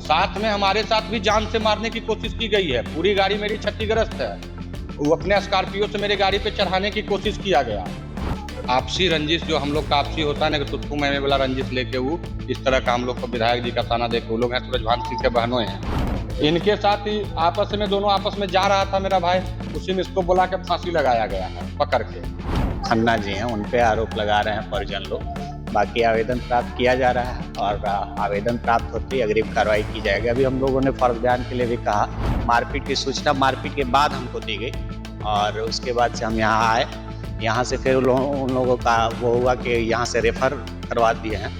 साथ में हमारे साथ भी जान से मारने की कोशिश की गई है। पूरी गाड़ी मेरी क्षतिग्रस्त है। वो अपने स्कॉर्पियो से मेरे गाड़ी पे चढ़ाने की कोशिश किया गया। आपसी रंजिश जो हम लोग का आपसी होता है ना, कि तुझको मैं वाला रंजिश लेके वो इस तरह का हम लोग को विधायक जी का ताना देके, वो लोग हैं सूरजभान सिंह के बहनों हैं। इनके साथ ही आपस में दोनों आपस में जा रहा था मेरा भाई, उसी में इसको बुला के फांसी लगाया गया है पकड़ के। खन्ना जी हैं, उन पे आरोप लगा रहे हैं परिजन लोग। बाकी आवेदन प्राप्त किया जा रहा है और आवेदन प्राप्त होते ही अग्रिम कार्रवाई की जाएगी। अभी हम लोगों ने फर्ज बयान के लिए भी कहा, मारपीट की सूचना मारपीट के बाद हमको दी गई और उसके बाद से हम यहाँ आए। यहाँ से फिर उन लोगों का वो हुआ कि यहाँ से रेफर करवा दिए हैं।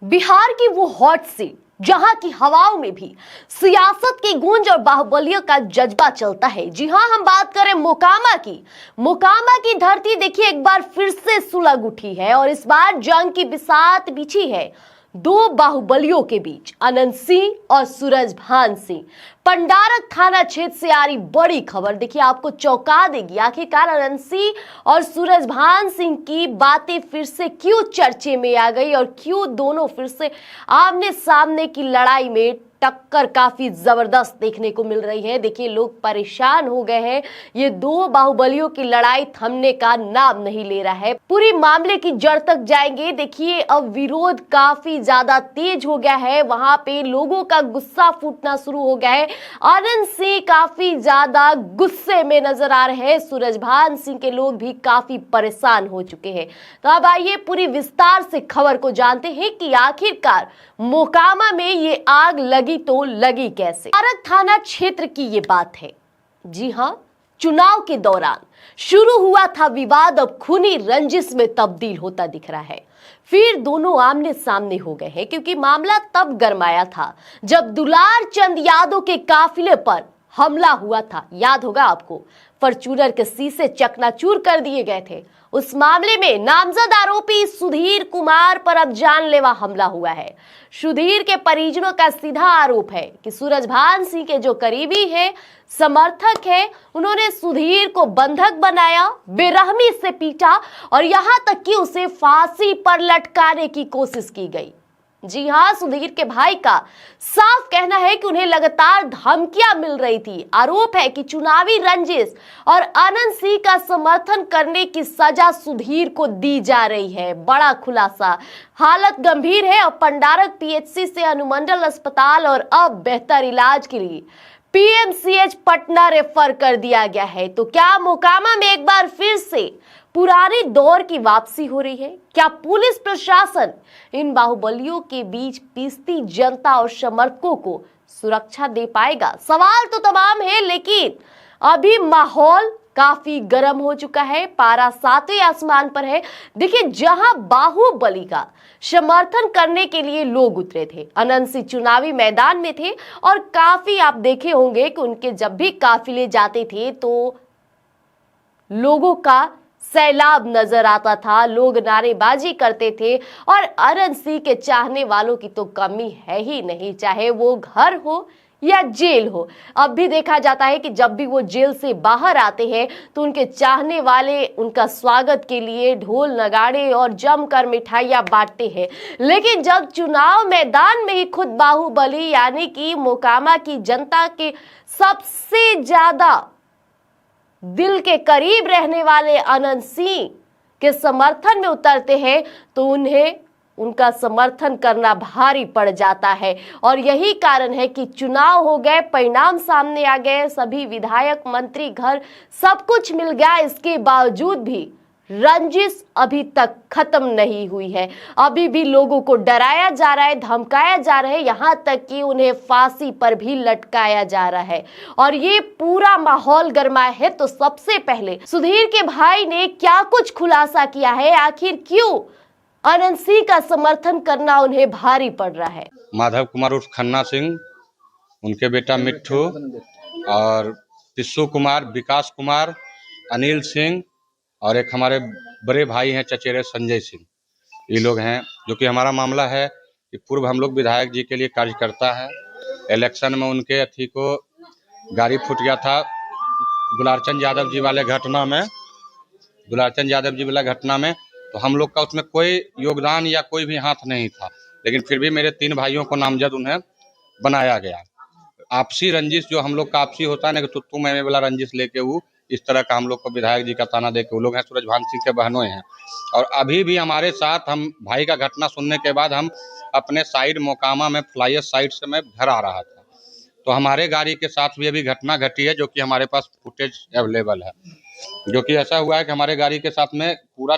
बिहार की वो हॉट सीट जहां की हवाओं में भी सियासत की गूंज और बाहुबलियों का जज्बा चलता है। जी हां, हम बात करें मोकामा की। मोकामा की धरती देखिए एक बार फिर से सुलग उठी है और इस बार जंग की बिसात बिछी है दो बाहुबलियों के बीच, अनंत सिंह और सूरजभान सिंह। पंडारक थाना क्षेत्र से आ रही बड़ी खबर देखिए आपको चौंका देगी। आखिरकार अनंत सिंह और सूरजभान सिंह की बातें फिर से क्यों चर्चे में आ गई और क्यों दोनों फिर से आमने सामने की लड़ाई में टक्कर काफी जबरदस्त देखने को मिल रही है। देखिए लोग परेशान हो गए हैं। ये दो बाहुबलियों की लड़ाई थमने का नाम नहीं ले रहा है। पूरी मामले की जड़ तक जाएंगे। देखिए अब विरोध काफी ज्यादा तेज हो गया है, वहां पे लोगों का गुस्सा फूटना शुरू हो गया है। अनंत सिंह काफी ज्यादा गुस्से में नजर आ रहे हैं, सूरजभान सिंह के लोग भी काफी परेशान हो चुके हैं। तो अब आइए पूरी विस्तार से खबर को जानते हैं कि आखिरकार मोकामा में ये आग लगी तो लगी कैसे। पंडारक थाना क्षेत्र की ये बात है। जी हां, चुनाव के दौरान शुरू हुआ था विवाद, अब खूनी रंजिश में तब्दील होता दिख रहा है। फिर दोनों आमने सामने हो गए हैं क्योंकि मामला तब गरमाया था जब दुलार चंद यादव के काफिले पर हमला हुआ था। याद होगा आपको, फॉर्च्यूनर के शीशे चकनाचूर कर दिए गए थे। उस मामले में नामजद आरोपी सुधीर कुमार पर अब जानलेवा हमला हुआ है। सुधीर के परिजनों का सीधा आरोप है कि सूरजभान सिंह के जो करीबी है, समर्थक है, उन्होंने सुधीर को बंधक बनाया, बेरहमी से पीटा और यहां तक कि उसे फांसी पर लटकाने की कोशिश की गई। जी हां, सुधीर के भाई का साफ कहना है कि उन्हें लगातार धमकियां मिल रही थी। आरोप है कि चुनावी रंजिश और अनंत सिंह का समर्थन करने की सजा सुधीर को दी जा रही है। बड़ा खुलासा, हालत गंभीर है और पंडारक पीएचसी से अनुमंडल अस्पताल और अब बेहतर इलाज के लिए पीएमसीएच पटना रेफर कर दिया गया है। तो क्या मोकामा में एक बार फिर से पुराने दौर की वापसी हो रही है? क्या पुलिस प्रशासन इन बाहुबलियों के बीच पिसती जनता और समर्थकों को सुरक्षा दे पाएगा? सवाल तो तमाम है, लेकिन अभी माहौल काफी गर्म हो चुका है। पारा सातवें आसमान पर है। देखिए जहां बाहुबली का समर्थन करने के लिए लोग उतरे थे, अनंत सिंह चुनावी मैदान में थे और काफी आप देखे होंगे कि उनके जब भी काफिले जाते थे तो लोगों का सैलाब नजर आता था, लोग नारेबाजी करते थे और अनंत सिंह के चाहने वालों की तो कमी है ही नहीं, चाहे वो घर हो या जेल हो। अब भी देखा जाता है कि जब भी वो जेल से बाहर आते हैं तो उनके चाहने वाले उनका स्वागत के लिए ढोल नगाड़े और जमकर मिठाइयां बांटते हैं। लेकिन जब चुनाव मैदान में ही खुद बाहुबली यानी कि मोकामा की जनता के सबसे ज्यादा दिल के करीब रहने वाले अनंत सिंह के समर्थन में उतरते हैं तो उन्हें उनका समर्थन करना भारी पड़ जाता है। और यही कारण है कि चुनाव हो गए, परिणाम सामने आ गए, सभी विधायक मंत्री घर सब कुछ मिल गया, इसके बावजूद भी रंजिश अभी तक खत्म नहीं हुई है। अभी भी लोगों को डराया जा रहा है, धमकाया जा रहा है, यहाँ तक कि उन्हें फांसी पर भी लटकाया जा रहा है और ये पूरा माहौल गरमाया है। तो सबसे पहले सुधीर के भाई ने क्या कुछ खुलासा किया है, आखिर क्यों अनंत सिंह का समर्थन करना उन्हें भारी पड़ रहा है। माधव कुमार उर्फ खन्ना सिंह, उनके बेटा मिट्ठू और पिस्सू कुमार, विकास कुमार, अनिल सिंह और एक हमारे बड़े भाई हैं चचेरे संजय सिंह, ये लोग हैं। जो कि हमारा मामला है कि पूर्व हम लोग विधायक जी के लिए कार्यकर्ता है। इलेक्शन में उनके अथी को गाड़ी फूट गया था दुलारचंद यादव जी वाले घटना में, तो हम लोग का उसमें कोई योगदान या कोई भी हाथ नहीं था। लेकिन फिर भी मेरे 3 भाइयों को नामजद उन्हें बनाया गया। आपसी रंजिश जो हम लोग का आपसी होता है ना कि तू मैं वाला रंजिश लेके वो इस तरह का हम लोग को विधायक जी का ताना दे के वो लोग हैं सूरजभान सिंह के बहनोई हैं। और अभी भी हमारे साथ हम भाई का घटना सुनने के बाद हम अपने साइड मोकामा में फ्लाइयर साइड से मैं घर आ रहा था, तो हमारे गाड़ी के साथ भी अभी घटना घटी है, जो कि हमारे पास फुटेज अवेलेबल है। जो कि ऐसा हुआ है कि हमारे गाड़ी के साथ में पूरा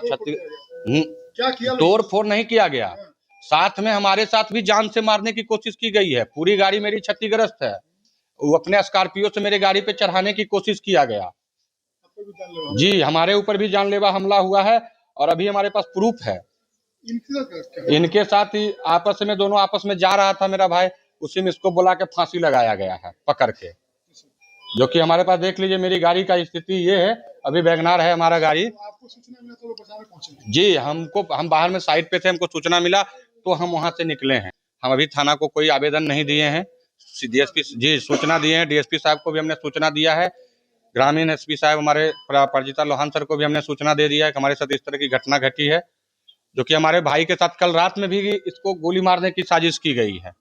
तोड़ फोड़ नहीं किया गया, साथ में हमारे साथ भी जान से मारने की कोशिश की गई है। पूरी गाड़ी मेरी क्षतिग्रस्त है, वो अपने स्कॉर्पियो से मेरे गाड़ी पे चढ़ाने की कोशिश किया गया। जी, हमारे ऊपर भी जानलेवा हमला हुआ है और अभी हमारे पास प्रूफ है। इनके साथ ही आपस में दोनों आपस में जा रहा था मेरा भाई, उसी में इसको बुला के फांसी लगाया गया है पकड़ के। जो कि हमारे पास देख लीजिए मेरी गाड़ी का स्थिति ये है, अभी वैगनार है हमारा गाड़ी। आपको सूचना मिला तो लोग बचाने पहुंचे? जी, हम बाहर में साइड पे थे, हमको सूचना मिला तो हम वहां से निकले हैं। हम अभी थाना को कोई आवेदन नहीं दिए हैं, डीएसपी जी सूचना दिए हैं, डीएसपी साहब को भी हमने सूचना दिया है, ग्रामीण एसपी साहब हमारे परिजीता लोहान सर को भी हमने सूचना दे दिया है कि हमारे साथ इस तरह की घटना घटी है। जो कि हमारे भाई के साथ कल रात में भी इसको गोली मारने की साजिश की गई है।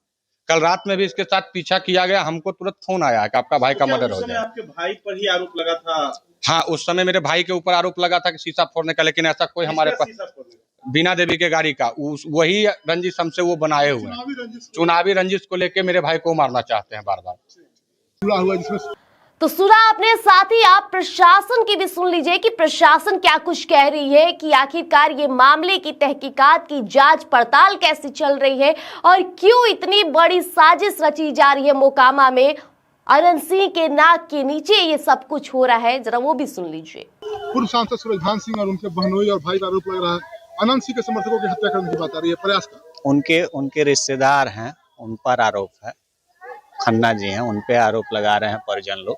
कल रात में भी इसके साथ पीछा किया गया, हमको तुरंत फोन आया है कि आपका भाई का मर्डर हो गया। आपके भाई पर ही आरोप लगा था? हाँ, उस समय मेरे भाई के ऊपर आरोप लगा था कि शीशा फोड़ने का, लेकिन ऐसा कोई हमारे पास बीना देवी के गाड़ी का वही रंजिश हमसे वो बनाए हुए हैं। चुनावी रंजिश को लेके मेरे भाई को मारना चाहते हैं बार बार। तो सुना आपने, साथ ही आप प्रशासन की भी सुन लीजिए कि प्रशासन क्या कुछ कह रही है, कि आखिरकार ये मामले की तहकीकात की जांच पड़ताल कैसी चल रही है और क्यों इतनी बड़ी साजिश रची जा रही है मोकामा में। अनंत सिंह के नाक के नीचे ये सब कुछ हो रहा है, जरा वो भी सुन लीजिए। पूर्व सांसद सूरजभान सिंह और उनके बहनोई और भाई का आरोप लग रहा है अनंत सिंह के समर्थकों की हत्या करने की बात आ रही है, प्रयास का। उनके रिश्तेदार हैं, उन पर आरोप है, खन्ना जी हैं, उन पे आरोप लगा रहे हैं परिजन लोग।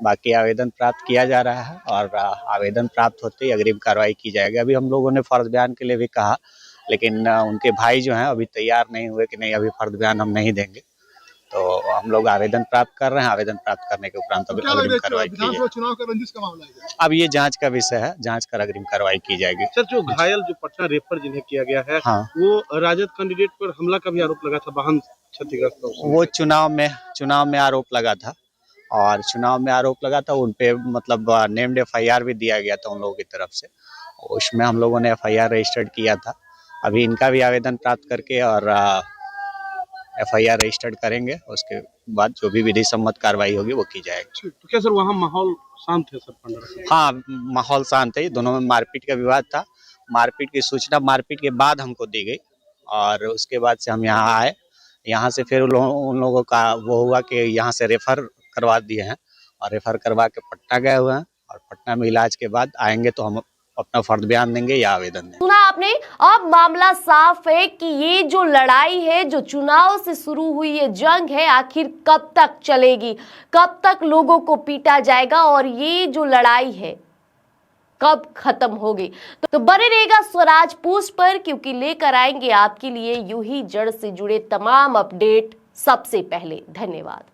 बाकी आवेदन प्राप्त किया जा रहा है और आवेदन प्राप्त होते ही अग्रिम कार्रवाई की जाएगी। अभी हम लोगों ने फर्ज बयान के लिए भी कहा, लेकिन उनके भाई जो हैं अभी तैयार नहीं हुए कि नहीं अभी फर्ज बयान हम नहीं देंगे। तो हम लोग आवेदन प्राप्त कर रहे हैं, आवेदन प्राप्त करने के उपरांत अग्रिम कार्रवाई की जाएगी। चुनाव का रंजिश का मामला है, अब ये जांच का विषय है, जांच कर अग्रिम कार्रवाई की जाएगी। सर, जो घायल जो पटना रेफर जिन्हें किया गया है, हाँ, वो राजद कैंडिडेट पर हमला का भी आरोप लगा था, वाहन क्षतिग्रस्त। वो चुनाव में आरोप लगा था और चुनाव में आरोप लगा था, उनपे मतलब नेम्ड FIR भी दिया गया था उन लोगों की तरफ से। उसमें हम लोगों ने FIR रजिस्टर्ड किया था। अभी इनका भी आवेदन प्राप्त करके और FIR रजिस्टर्ड करेंगे, उसके बाद जो भी विधि सम्मत कार्रवाई होगी वो की जाएगी। तो क्या सर वहाँ माहौल शांत है सर? हाँ, माहौल शांत है। दोनों में मारपीट का विवाद था, मारपीट की सूचना मारपीट के बाद हमको दी गई और उसके बाद से हम यहाँ आए। यहाँ से फिर उन लोगों का वो हुआ कि यहाँ से रेफर करवा दिए हैं और रेफर करवा के पटना गए हुए हैं और पटना में इलाज के बाद आएंगे तो हम अपना फर्ज बयान देंगे या आवेदन देंगे। सुना आपने, अब मामला साफ है कि ये जो लड़ाई है, जो चुनाव से शुरू हुई ये जंग है, आखिर कब तक चलेगी, कब तक लोगों को पीटा जाएगा और ये जो लड़ाई है कब खत्म होगी। तो बने रहेगा स्वराज पोस्ट पर, क्योंकि लेकर आएंगे आपके लिए यूं ही जड़ से जुड़े तमाम अपडेट सबसे पहले। धन्यवाद।